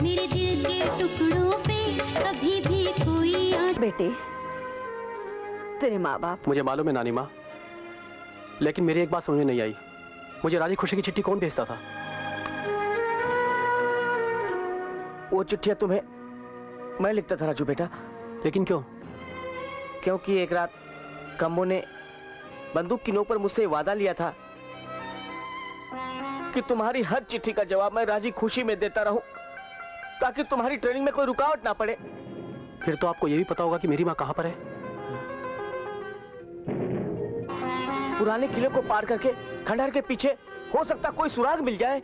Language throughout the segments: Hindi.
मेरे दिल के टुकड़ों पे कभी भी कोई बेटे, तेरे माँ बाप। मुझे मालूम है नानी माँ, लेकिन मेरी एक बात समझ में नहीं आई, मुझे राजी खुशी की चिट्ठी कौन भेजता था? वो चिट्ठियां तुम्हें मैं लिखता था राजू बेटा। लेकिन क्यों? क्योंकि एक रात कम्मो ने बंदूक की नोक पर मुझसे वादा लिया था कि तुम्हारी हर चिट्ठी का जवाब मैं राजी खुशी में देता रहूं, ताकि तुम्हारी ट्रेनिंग में कोई रुकावट ना पड़े। फिर तो आपको यह भी पता होगा कि मेरी माँ कहाँ पर है? पुराने किले को पार करके खंडहर के पीछे, हो सकता कोई सुराग मिल जाए।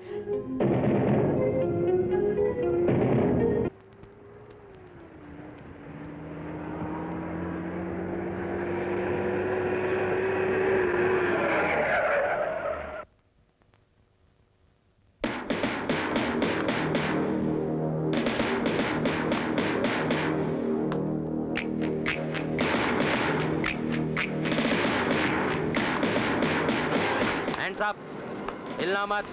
साहब, हिलना मत,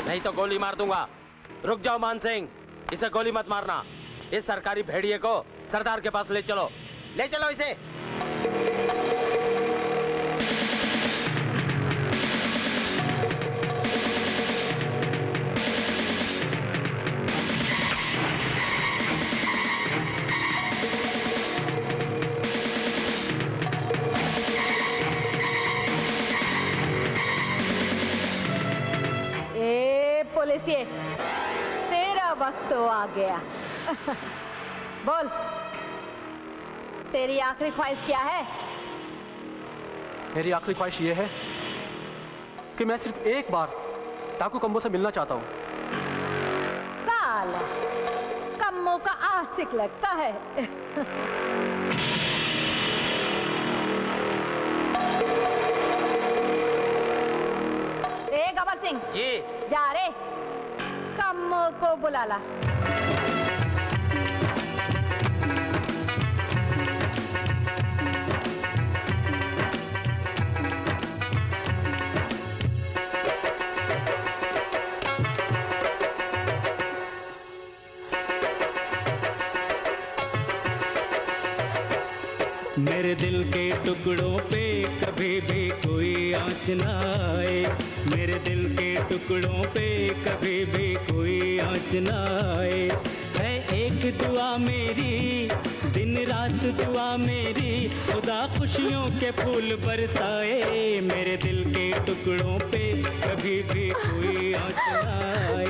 नहीं तो गोली मार दूंगा। रुक जाओ मान सिंह, इसे गोली मत मारना। इस सरकारी भेड़िए को सरदार के पास ले चलो, ले चलो इसे। पुलिसिए, तेरा वक्त तो आ गया। बोल, तेरी आखिरी ख्वाहिश क्या है? मेरी आखिरी ख्वाहिश ये है कि मैं सिर्फ एक बार डाकू कम्बो से मिलना चाहता हूँ। साला, कम्बो का आशिक लगता है। गबर सिंह जी, जा रे, कम्मो को बुला ला। मेरे दिल के टुकड़ों पे कभी भी कोई आँच ना आए, मेरे दिल के टुकड़ों पे कभी भी कोई आँच ना आए। है एक दुआ मेरी, दिन रात दुआ मेरी, खुदा खुशियों के फूल बरसाए। मेरे दिल के टुकड़ों पे कभी भी कोई आँच ना आए,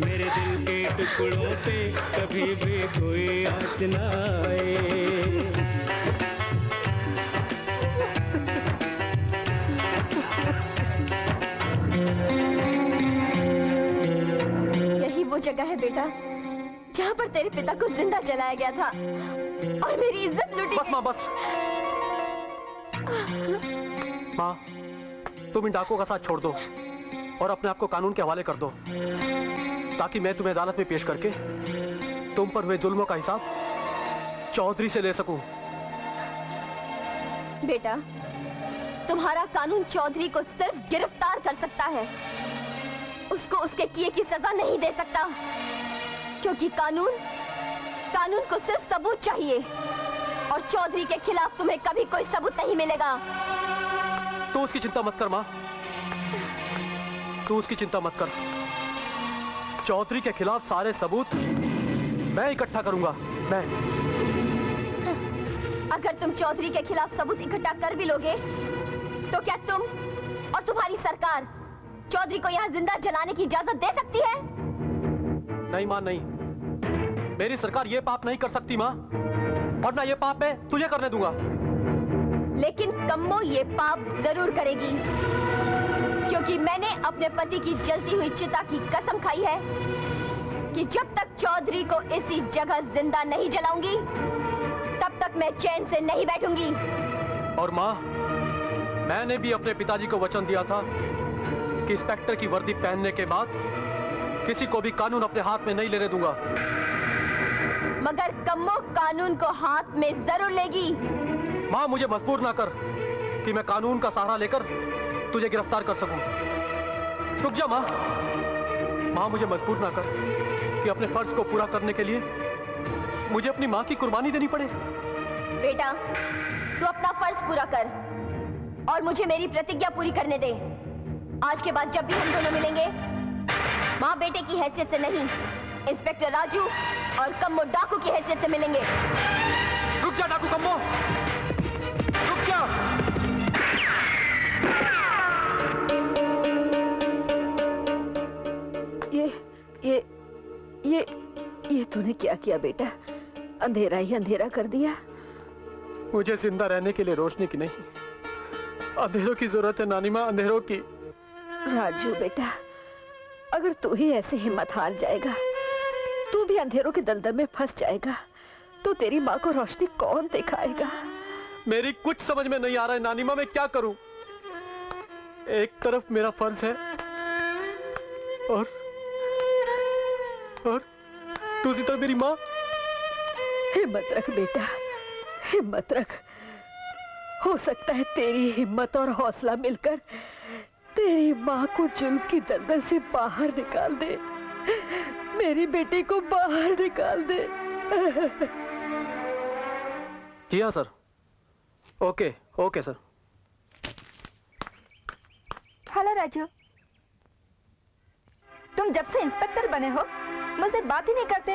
मेरे दिल के टुकड़ों पे कभी भी कोई आँच ना आए। वो जगह है बेटा जहाँ पर तेरे पिता को जिंदा जलाया गया था और मेरी इज्जत लूटी। बस माँ, बस माँ, तुम इन डाकुओं का साथ छोड़ दो और अपने आप को कानून के हवाले कर दो, ताकि मैं तुम्हें अदालत में पेश करके तुम पर हुए जुल्मों का हिसाब चौधरी से ले सकूं। बेटा, तुम्हारा कानून चौधरी को सिर्फ गिरफ्तार कर सकता है, उसको उसके किए की सजा नहीं दे सकता, क्योंकि कानून को सिर्फ सबूत चाहिए और चौधरी के खिलाफ तुम्हें कभी कोई सबूत नहीं मिलेगा। तू उसकी चिंता मत कर माँ, तू उसकी चिंता मत कर। चौधरी के खिलाफ सारे सबूत मैं इकट्ठा करूंगा। मैं अगर तुम चौधरी के खिलाफ सबूत इकट्ठा कर भी लोगे तो क्या तुम और तुम्हारी सरकार चौधरी को यहाँ जिंदा जलाने की इजाजत दे सकती है? नहीं माँ, नहीं, मेरी सरकार ये पाप नहीं कर सकती माँ, वरना ये पाप मैं तुझे करने दूंगा। लेकिन कम्मो ये पाप जरूर करेगी, क्योंकि मैंने अपने पति की जलती हुई चिता की कसम खाई है कि जब तक चौधरी को इसी जगह जिंदा नहीं जलाऊंगी तब तक मैं चैन से नहीं बैठूंगी। और माँ, मैंने भी अपने पिताजी को वचन दिया था कि इंस्पेक्टर की वर्दी पहनने के बाद किसी को भी कानून अपने हाथ में नहीं लेने दूंगा। मगर कम्मो कानून को हाथ में जरूर लेगी। माँ, मुझे मजबूर ना कर कि मैं कानून का सहारा लेकर तुझे गिरफ्तार कर सकूं। रुक जा माँ, माँ मुझे मजबूर ना कर कि अपने फर्ज को पूरा करने के लिए मुझे अपनी माँ की कुर्बानी देनी पड़े। बेटा, तू अपना फर्ज पूरा कर और मुझे मेरी प्रतिज्ञा पूरी करने दे। आज के बाद जब भी हम दोनों मिलेंगे, माँ बेटे की हैसियत से नहीं, इंस्पेक्टर राजू और कम्मो डाकू की हैसियत से मिलेंगे। रुक जा डाकू कम्मो, रुक जा। ये तूने क्या किया बेटा? अंधेरा ही अंधेरा कर दिया। मुझे जिंदा रहने के लिए रोशनी की नहीं, अंधेरों की जरूरत है नानी माँ, अंधेरों की। राजू बेटा, अगर तू ही ऐसे हिम्मत हार जाएगा, तू भी अंधेरों के दलदल में फंस जाएगा, तो तेरी माँ को रोशनी कौन दिखाएगा? मेरी कुछ समझ में नहीं आ रहा है नानी माँ, मैं क्या करूं? एक तरफ मेरा फर्ज है और दूसरी तरफ मेरी माँ। हिम्मत रख बेटा, हिम्मत रख। हो सकता है तेरी हिम्मत और हौसला मिलकर तेरी माँ को जुल्म की दलदल से बाहर निकाल दे, मेरी बेटी को बाहर निकाल दे। जी हाँ sir. Okay okay sir. Hello Raju, तुम जब से इंस्पेक्टर बने हो मुझसे बात ही नहीं करते।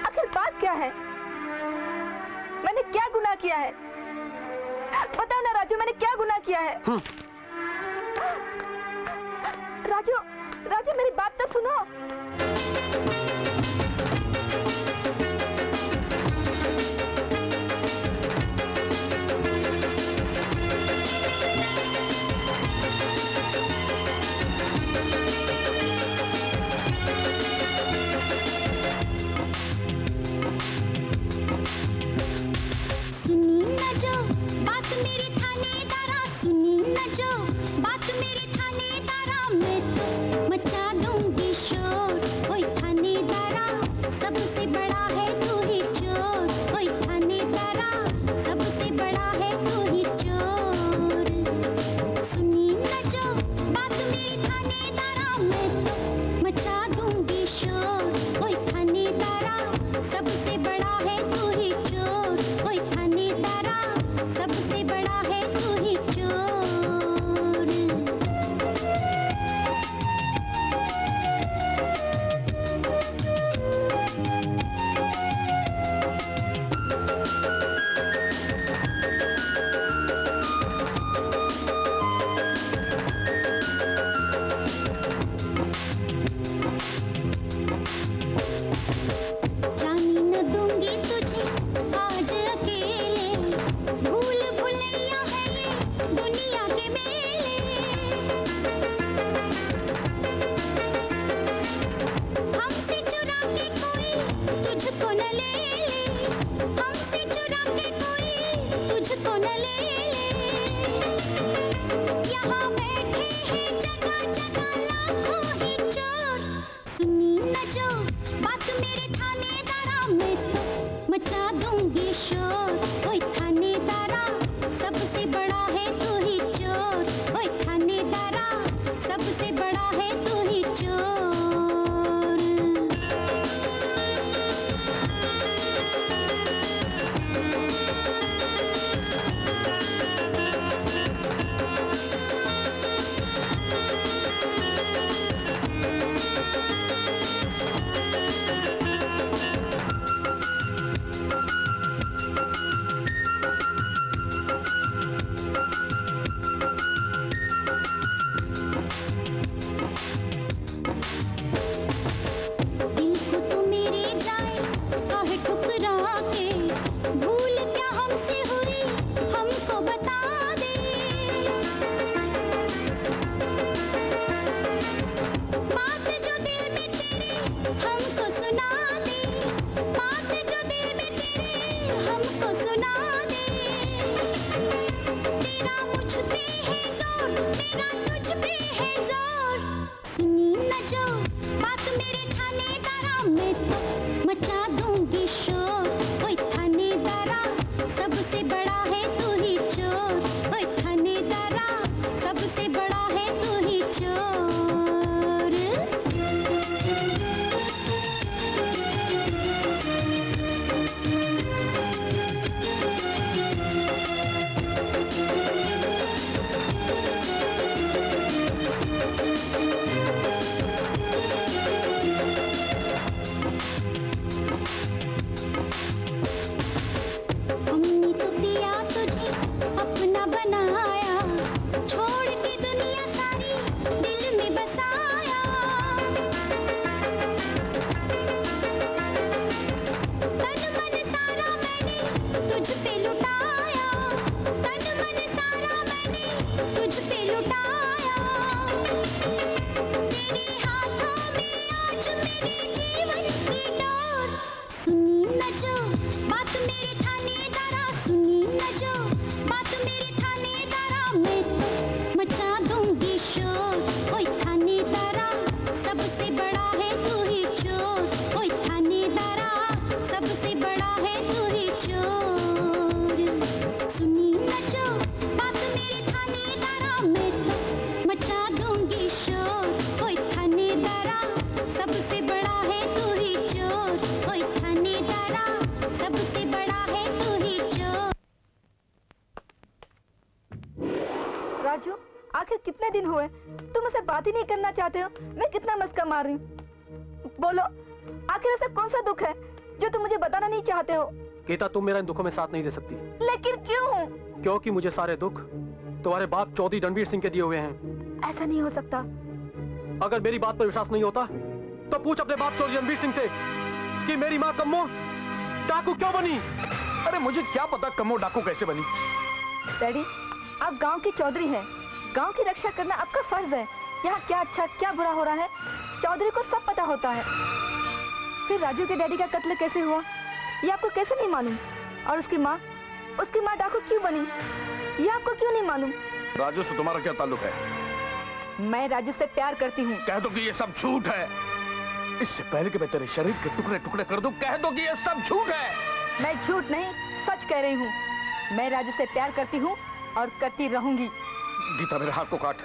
आखिर बात क्या है? मैंने क्या गुनाह किया है? बताओ ना राजू, मैंने क्या गुनाह किया है? राजू, राजू मेरी बात तो सुनो। सुनी न जो बात मेरी थानेदारा, सुनी न जो बात मेरी थानेदारा, मैं तो मचा दूंगी शोर। ओए थानेदारा, सबसे बड़ा है तू ही चोर। ओए थानेदारा, सबसे बड़ा है तू ही चोर। सुनी न जो बात मेरी थानेदारा, मैं तो मचा दूंगी शोर। ओए थानेदारा, सबसे बड़ा है तू ही चोर। ओए थानेदारा, सबसे बड़ा है तू ही चोर। जाने न दूंगी तुझे आज अकेले, भूल भुलैया है ये दुनिया के मेले। हमसे चुरा के कोई तुझको न ले ले, हमसे चुरा के कोई तुझको न ले ले। यहाँ बैठे हैं जगह जगह लाखों ही चोर। सुनी न जो बात मेरे थानेदारा, मैं तो मचा दूंगी शोर। ओए थानेदारा, सबसे बड़ा है तू ही चोर। ओए थानेदारा, सबसे बड़ा है तू ही चोर। दिल को तू मेरे जाए काहे ठुकरा के, भूल क्या हमसे हुई हमको बता दे। बात जो दिल में तेरे हमको सुना दे, बात जो दिल में तेरे हमको सुना दे। तेरा मुझ पे है जोर, तेरा तुझ पे है जोर। सुनी न जो बात मेरे थानेदारा, मैं तो मचा दूंगी शोर। ओए थानेदारा, सबसे बड़ा है तू ही चोर। ओए थानेदारा, सबसे बड़ा है तू ही चोर। आखिर कितने दिन हुए तुम मुझसे बात ही नहीं करना चाहते हो? मैं कितना मस्का मार रही हूँ, बोलो आखिर ऐसा कौन सा दुख है जो तुम मुझे बताना नहीं चाहते हो? गीता, तुम मेरा इन दुखों में साथ नहीं दे सकती। लेकिन क्यों? क्योंकि मुझे सारे दुख तुम्हारे बाप चौधरी रणवीर सिंह के दिए हुए हैं। ऐसा नहीं हो सकता। अगर मेरी बात पर विश्वास नहीं होता तो पूछ अपने बाप चौधरी रणवीर सिंह से कि मेरी माँ कम्मो डाकू क्यों बनी। अरे मुझे क्या पता कम्मो डाकू कैसे बनी। डैडी, आप गांव के चौधरी हैं, गांव की रक्षा करना आपका फर्ज है। यहाँ क्या अच्छा क्या बुरा हो रहा है चौधरी को सब पता होता है। फिर राजू के डैडी का कत्ल कैसे हुआ ये आपको कैसे नहीं मालूम? और उसकी माँ डाकू क्यों बनी ये आपको क्यों नहीं मालूम? राजू से तुम्हारा क्या ताल्लुक है? मैं राजू से प्यार करती हूँ। कह दो कि ये सब झूठ है। इससे पहले कि मैं तेरे शरीर के टुकड़े टुकड़े कर दूं, कह दो कि ये सब झूठ है। मैं झूठ नहीं सच कह रही हूँ। मैं राजू से प्यार करती हूँ और करती रहूंगी। गीता, मेरे हाथ को काट।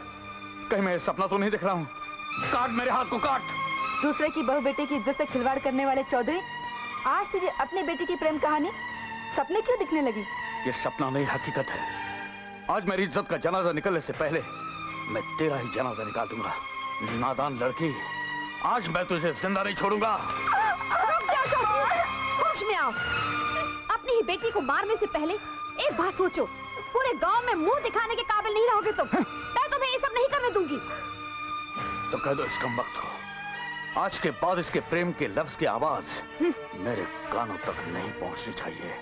कहीं मैं सपना तो नहीं देख रहा हूँ? काट मेरे हाथ को, काट। दूसरे की बहू बेटी की इज्जत से खिलवाड़ करने वाले चौधरी, आज तुझे अपनी बेटी की प्रेम कहानी सपने क्यों दिखने लगी? ये सपना नहीं, हकीकत है। आज मेरी इज्जत का जनाजा निकलने से पहले मैं तेरा ही जनाजा निकाल दूंगा। नादान लड़की, आज मैं तुझे जिंदा नहीं छोड़ूंगा। रुक जाओ चौधरी, होश में आओ। अपनी ही बेटी को मारने से पहले एक बात सोचो, पूरे गांव में मुंह दिखाने के काबिल नहीं रहोगे तुम। मैं तुम्हें ये सब नहीं करने दूंगी। तो कह दो इस कमबख्त को, आज के बाद इसके प्रेम के लफ्ज की आवाज मेरे कानों तक नहीं पहुंचनी चाहिए।